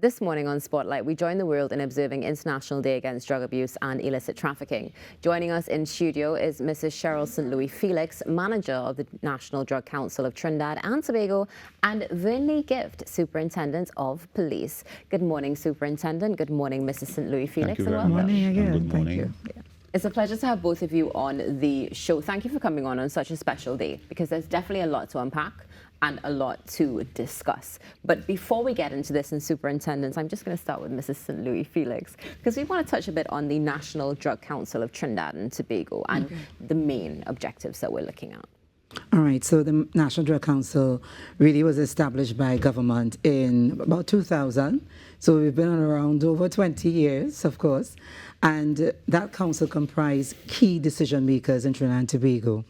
This morning on Spotlight, we join the world in observing International Day Against Drug Abuse and Illicit Trafficking. Joining us in studio is Mrs. Cheryl St Louis Felix, manager of the National Drug Council of Trinidad and Tobago, and Vernley Gift, superintendent of police. Good morning, superintendent. Good morning, Mrs. St Louis Felix. Thank you very much. Good morning. Thank you. It's a pleasure to have both of you on the show. Thank you for coming on such a special day, because there's definitely a lot to unpack and a lot to discuss. But before we get into this, and superintendents, I'm just going to start with Mrs. St. Louis Felix, because we want to touch a bit on the National Drug Council of Trinidad and Tobago and the main objectives that we're looking at. All right, so the National Drug Council really was established by government in about 2000. So we've been around over 20 years, of course. And that council comprised key decision makers in Trinidad and Tobago.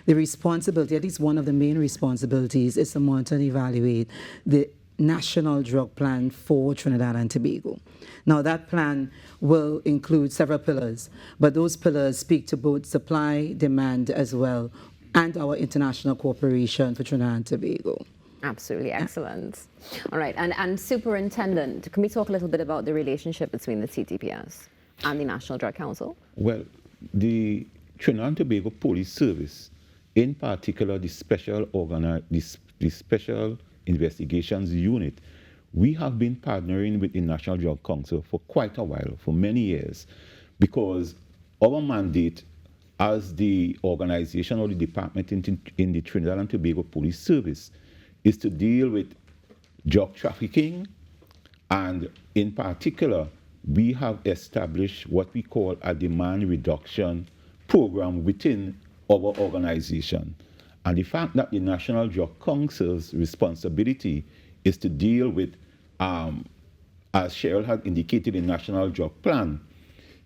The responsibility, at least one of the main responsibilities, is to monitor and evaluate the national drug plan for Trinidad and Tobago. Now, that plan will include several pillars, but those pillars speak to both supply, demand as well, and our international cooperation for Trinidad and Tobago. Absolutely excellent. All right, and superintendent, can we talk a little bit about the relationship between the TTPS and the National Drug Council? Well, the Trinidad and Tobago Police Service, in particular the Special Investigations Unit, we have been partnering with the National Drug Council for quite a while, for many years, because our mandate as the organization or the department in the Trinidad and Tobago Police Service is to deal with drug trafficking, and in particular, we have established what we call a demand reduction program within our organization. And the fact that the National Drug Council's responsibility is to deal with, as Cheryl had indicated in National Drug Plan,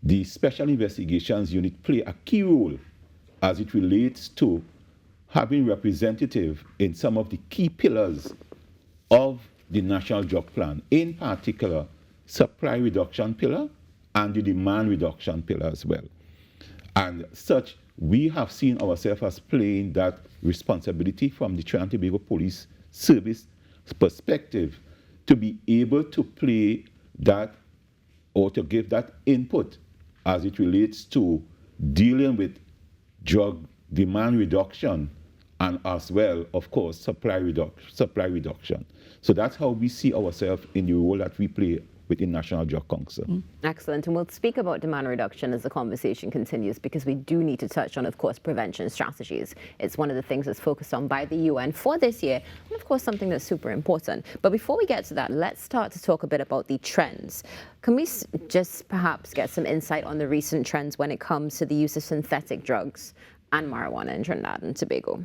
the Special Investigations Unit play a key role as it relates to having representative in some of the key pillars of the National Drug Plan, in particular, supply reduction pillar and the demand reduction pillar as well. And such, we have seen ourselves as playing that responsibility from the Trinidad and Tobago Police Service perspective to be able to play that or to give that input as it relates to dealing with drug demand reduction and as well, of course, supply reduction. So that's how we see ourselves in the role that we play within National Drug Council. Excellent. And we'll speak about demand reduction as the conversation continues, because we do need to touch on, of course, prevention strategies. It's one of the things that's focused on by the UN for this year, and of course, something that's super important. But before we get to that, let's start to talk a bit about the trends. Can we just perhaps get some insight on the recent trends when it comes to the use of synthetic drugs and marijuana in Trinidad and Tobago?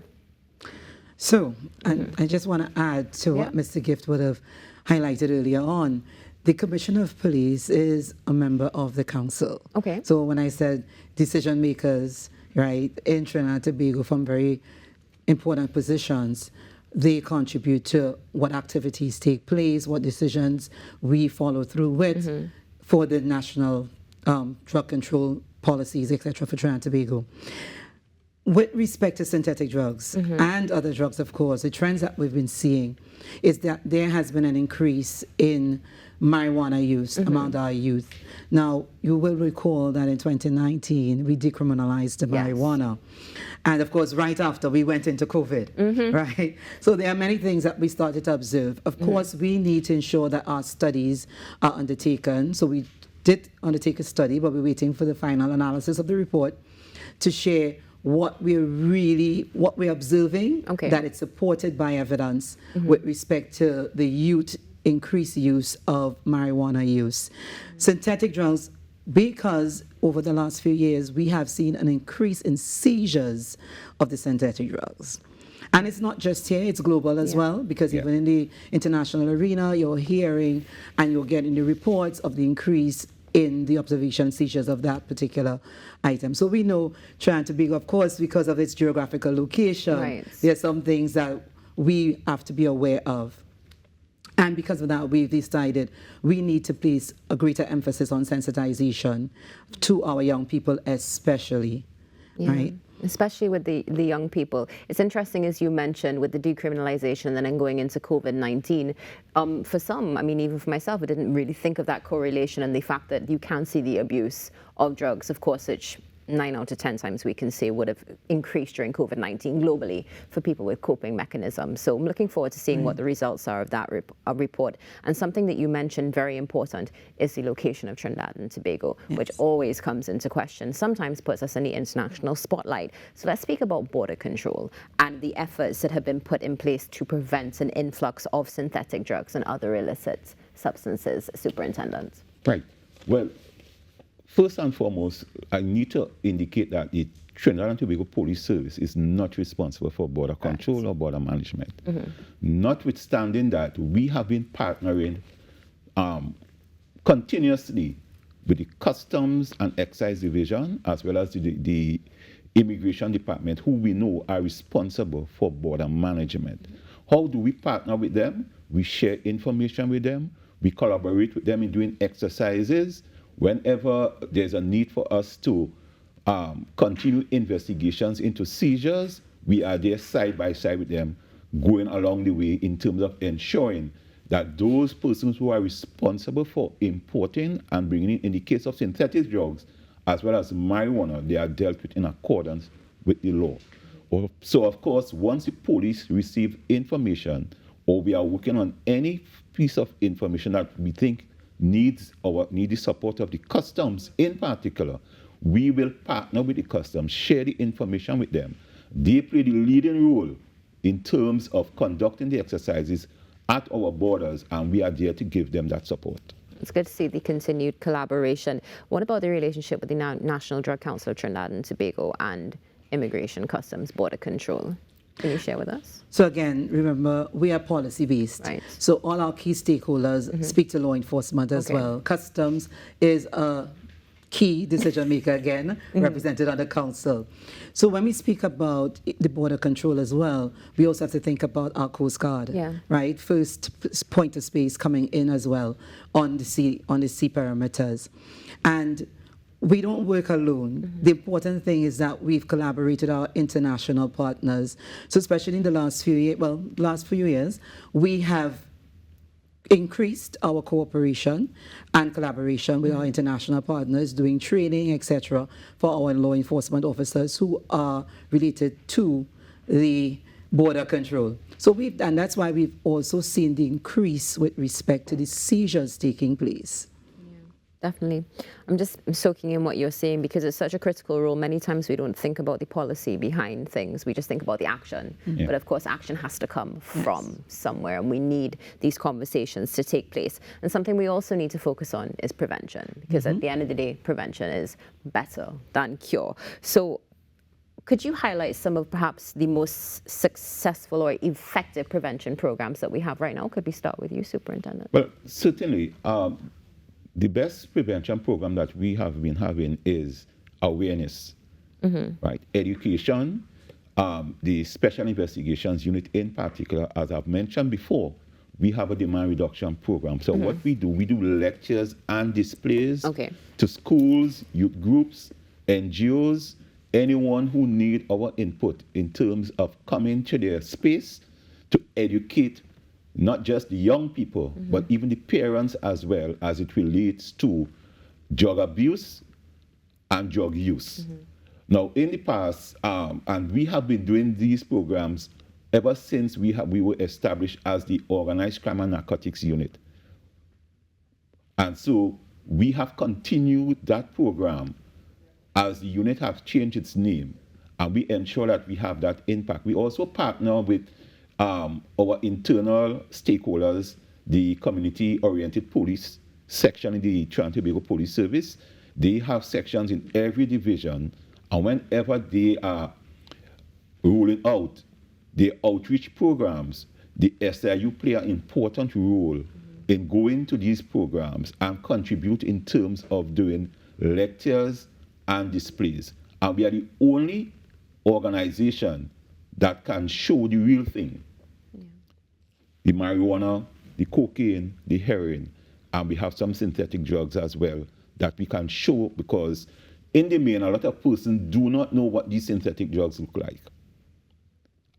So, and I just want to add to what Mr. Gift would have highlighted earlier on. The Commissioner of Police is a member of the council. Okay. So when I said decision makers, right, in Trinidad and Tobago from very important positions, they contribute to what activities take place, what decisions we follow through with for the national drug control policies, etc., for Trinidad and Tobago. With respect to synthetic drugs and other drugs, of course, the trends that we've been seeing is that there has been an increase in marijuana use among our youth. Now, you will recall that in 2019, we decriminalized the marijuana. And of course, right after, we went into COVID, right? So there are many things that we started to observe. Of course, we need to ensure that our studies are undertaken. So we did undertake a study, but we're waiting for the final analysis of the report to share what we're observing, that it's supported by evidence with respect to the increased use of marijuana use. Synthetic drugs, because over the last few years, we have seen an increase in seizures of the synthetic drugs. And it's not just here, it's global as well, because even in the international arena, you're hearing and you're getting the reports of the increase in the observation seizures of that particular item. So we know Trinidad and Tobago, of course, because of its geographical location, there are some things that we have to be aware of. And because of that, we've decided we need to place a greater emphasis on sensitization to our young people especially, right? especially with the young people. It's interesting, as you mentioned, with the decriminalization and then going into COVID-19. For some, I mean, even for myself, I didn't really think of that correlation and the fact that you can see the abuse of drugs, of course, which 9 out of 10 times we can say would have increased during COVID-19 globally for people with coping mechanisms. So I'm looking forward to seeing what the results are of that report. And something that you mentioned, very important, is the location of Trinidad and Tobago, which always comes into question, sometimes puts us in the international spotlight. So let's speak about border control and the efforts that have been put in place to prevent an influx of synthetic drugs and other illicit substances, Superintendent. Right. Well, first and foremost, I need to indicate that the Trinidad and Tobago Police Service is not responsible for border control or border management. Notwithstanding that, we have been partnering continuously with the Customs and Excise Division, as well as the Immigration Department, who we know are responsible for border management. How do we partner with them? We share information with them. We collaborate with them in doing exercises. Whenever there's a need for us to continue investigations into seizures, we are there side by side with them, going along the way in terms of ensuring that those persons who are responsible for importing and bringing in the case of synthetic drugs, as well as marijuana, they are dealt with in accordance with the law. So, of course, once the police receive information, or we are working on any piece of information that we think needs the support of the customs in particular, we will partner with the customs, share the information with them. They play the leading role in terms of conducting the exercises at our borders, and we are there to give them that support. It's good to see the continued collaboration. What about the relationship with the National Drug Council of Trinidad and Tobago and Immigration, Customs, Border Control? Can you share with us? So again, remember, we are policy-based. Right. So all our key stakeholders speak to law enforcement as well. Customs is a key decision maker, again, represented on the council. So when we speak about the border control as well, we also have to think about our Coast Guard, right? First point of space coming in as well on the sea perimeters. And we don't work alone. The important thing is that we've collaborated with our international partners. So especially in the last few years, we have increased our cooperation and collaboration with our international partners, doing training, etc., for our law enforcement officers who are related to the border control. So and that's why we've also seen the increase with respect to the seizures taking place. Definitely. I'm just soaking in what you're saying because it's such a critical role. Many times we don't think about the policy behind things. We just think about the action. But of course, action has to come from somewhere, and we need these conversations to take place. And something we also need to focus on is prevention, because at the end of the day, prevention is better than cure. So could you highlight some of perhaps the most successful or effective prevention programs that we have right now? Could we start with you, Superintendent? Well, certainly. The best prevention program that we have been having is awareness, right? Education, the Special Investigations Unit in particular, as I've mentioned before, we have a demand reduction program. So what we do lectures and displays to schools, youth groups, NGOs, anyone who need our input in terms of coming to their space to educate not just the young people, but even the parents as well, as it relates to drug abuse and drug use. Now, in the past, and we have been doing these programs ever since we were established as the Organized Crime and Narcotics Unit. And so we have continued that program as the unit has changed its name, and we ensure that we have that impact. We also partner with our internal stakeholders, the community-oriented police section in the Trinidad and Tobago Police Service. They have sections in every division, and whenever they are rolling out the outreach programs, the SIU play an important role in going to these programs and contribute in terms of doing lectures and displays. And we are the only organization that can show the real thing. The marijuana, the cocaine, the heroin, and we have some synthetic drugs as well that we can show, because in the main, a lot of persons do not know what these synthetic drugs look like.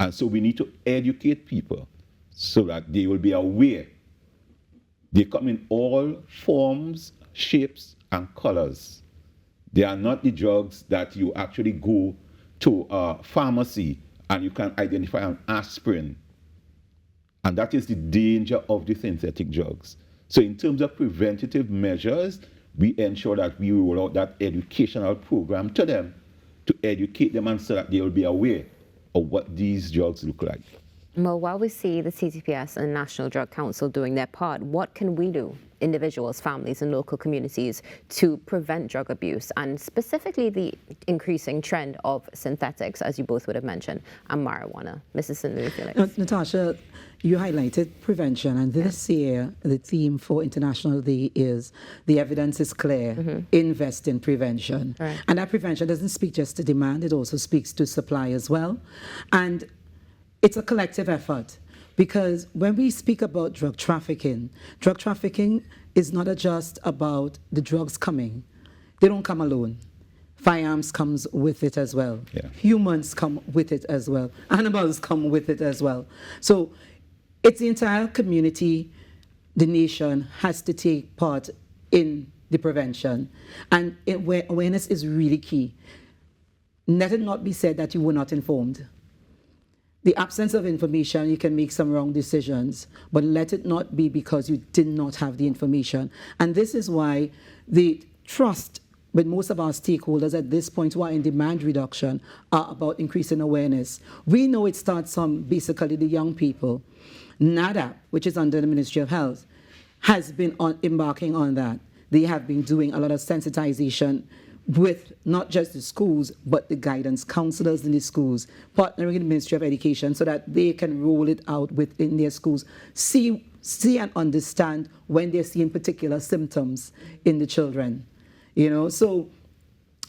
And so we need to educate people so that they will be aware. They come in all forms, shapes, and colors. They are not the drugs that you actually go to a pharmacy and you can identify an aspirin. And that is the danger of the synthetic drugs. So in terms of preventative measures, we ensure that we roll out that educational program to them to educate them and so that they will be aware of what these drugs look like. Well, while we see the TTPS and National Drug Council doing their part, what can we do, individuals, families, and local communities, to prevent drug abuse and specifically the increasing trend of synthetics, as you both would have mentioned, and marijuana? Mrs. St. Louis Felix. Natasha, you highlighted prevention, and this year the theme for International Day is the evidence is clear, invest in prevention. Right. And that prevention doesn't speak just to demand, it also speaks to supply as well. And it's a collective effort, because when we speak about drug trafficking is not just about the drugs coming. They don't come alone. Firearms comes with it as well. Yeah. Humans come with it as well. Animals come with it as well. So it's the entire community, the nation has to take part in the prevention. And awareness is really key. Let it not be said that you were not informed. The absence of information, you can make some wrong decisions, but let it not be because you did not have the information. And this is why the trust with most of our stakeholders at this point who are in demand reduction are about increasing awareness. We know it starts from basically the young people. NADA, which is under the Ministry of Health, has been embarking on that. They have been doing a lot of sensitization with not just the schools, but the guidance counselors in the schools, partnering with the Ministry of Education so that they can roll it out within their schools, see and understand when they're seeing particular symptoms in the children. You know, so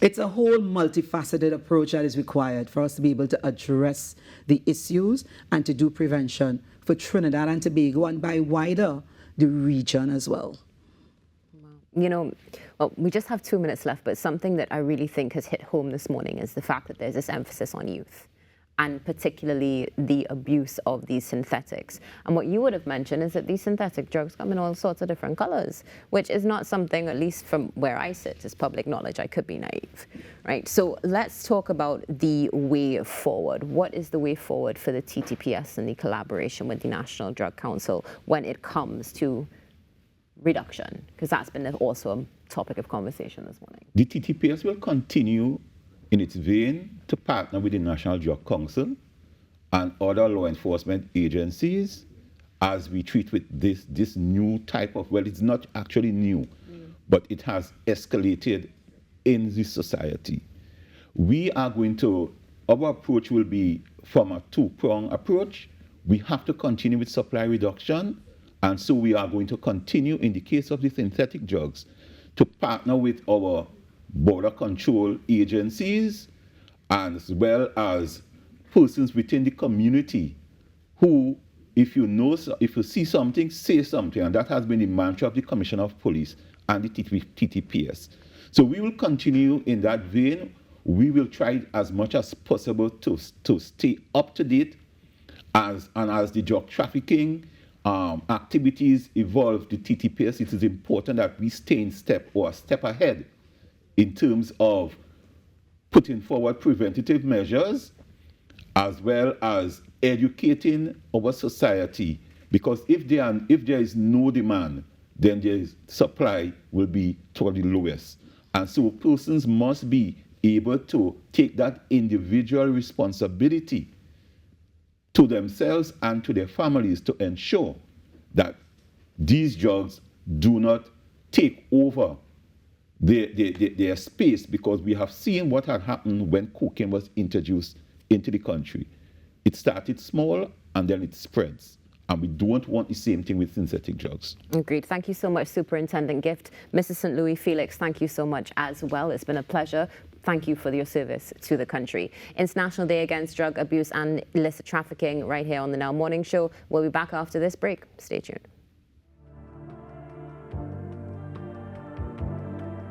it's a whole multifaceted approach that is required for us to be able to address the issues and to do prevention for Trinidad and Tobago and by wider the region as well. You know, well, we just have 2 minutes left, but something that I really think has hit home this morning is the fact that there's this emphasis on youth, and particularly the abuse of these synthetics. And what you would have mentioned is that these synthetic drugs come in all sorts of different colors, which is not something, at least from where I sit, is public knowledge. I could be naive, right? So let's talk about the way forward. What is the way forward for the TTPS and the collaboration with the National Drug Council when it comes to reduction? Because that's been also a topic of conversation this morning. The TTPS will continue in its vein to partner with the National Drug Council and other law enforcement agencies as we treat with this new type of, well, it's not actually new, but it has escalated in the society. We are going to, our approach will be from a two-pronged approach. We have to continue with supply reduction, and so we are going to continue, in the case of the synthetic drugs, to partner with our border control agencies, as well as persons within the community who, if you see something, say something. And that has been the mantra of the Commissioner of Police and the TTPS. So we will continue in that vein. We will try as much as possible to stay up to date as the drug trafficking activities evolve, the TTPS, it is important that we stay in step or a step ahead in terms of putting forward preventative measures as well as educating our society. Because if there is no demand, then the supply will be toward the lowest. And so persons must be able to take that individual responsibility to themselves and to their families to ensure that these drugs do not take over their space, because we have seen what had happened when cocaine was introduced into the country. It started small and then it spreads. And we don't want the same thing with synthetic drugs. Agreed. Thank you so much, Superintendent Gift. Mrs. St. Louis Felix, thank you so much as well. It's been a pleasure. Thank you for your service to the country. International Day Against Drug Abuse and Illicit Trafficking right here on the Now Morning Show. We'll be back after this break. Stay tuned.